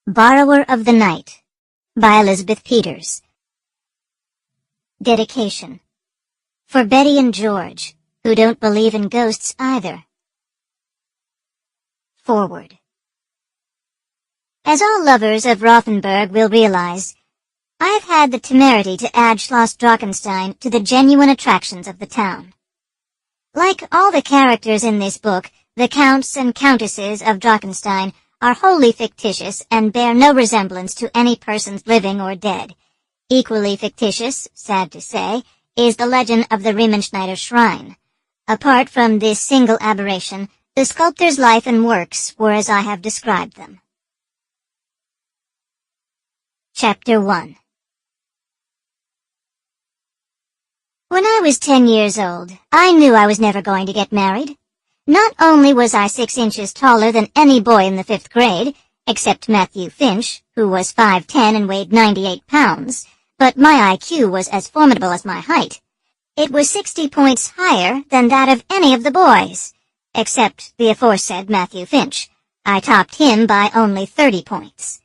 Borrower of the Night by Elizabeth Peters. Dedication. For Betty and George, who don't believe in ghosts either. Forward. As all lovers of Rothenburg will realize, I've had the temerity to add Schloss Drachenstein to the genuine attractions of the town. Like all the characters in this book, the counts and countesses of Drachenstein are wholly fictitious and bear no resemblance to any persons living or dead. Equally fictitious, sad to say, is the legend of the Riemenschneider Shrine. Apart from this single aberration, the sculptor's life and works were as I have described them. Chapter 1. When I was 10 years old, I knew I was never going to get married. Not only was I 6 inches taller than any boy in the 5th grade, except Matthew Finch, who was 5'10" and weighed 98 pounds, but my IQ was as formidable as my height. It was 60 points higher than that of any of the boys, except the aforesaid Matthew Finch. I topped him by only 30 points.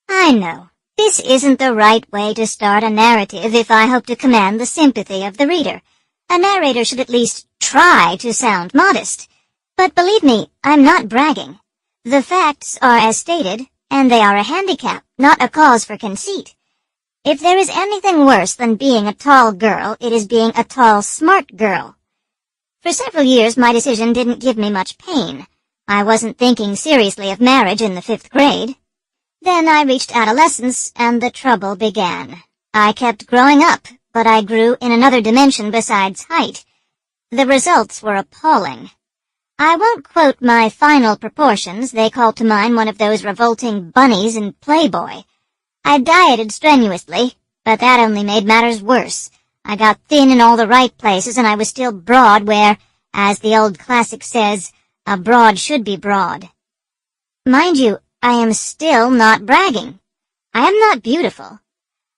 I know, this isn't the right way to start a narrative if I hope to command the sympathy of the reader. A narrator should at least try to sound modest. But believe me, I'm not bragging. The facts are as stated, and they are a handicap, not a cause for conceit. If there is anything worse than being a tall girl, it is being a tall, smart girl. For several years, my decision didn't give me much pain. I wasn't thinking seriously of marriage in the 5th grade. Then I reached adolescence, and the trouble began. I kept growing up, but I grew in another dimension besides height. The results were appalling. I won't quote my final proportions, they call to mind one of those revolting bunnies in Playboy. I dieted strenuously, but that only made matters worse. I got thin in all the right places, and I was still broad where, as the old classic says, a broad should be broad. Mind you, I am still not bragging. I am not beautiful.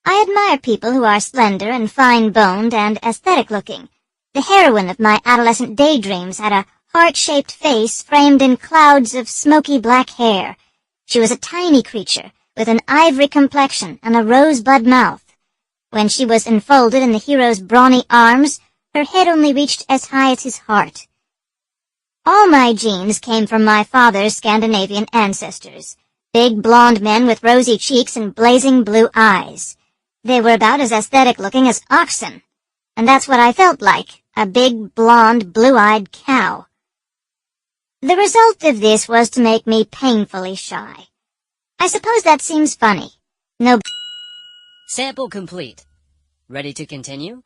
I admire people who are slender and fine-boned and aesthetic-looking. The heroine of my adolescent daydreams had a heart-shaped face framed in clouds of smoky black hair. She was a tiny creature with an ivory complexion and a rosebud mouth. When she was enfolded in the hero's brawny arms, her head only reached as high as his heart. All my genes came from my father's Scandinavian ancestors, big blonde men with rosy cheeks and blazing blue eyes. They were about as aesthetic-looking as oxen, and that's what I felt like, a big, blonde, blue-eyed cow. The result of this was to make me painfully shy. I suppose that seems funny. No. Sample complete. Ready to continue?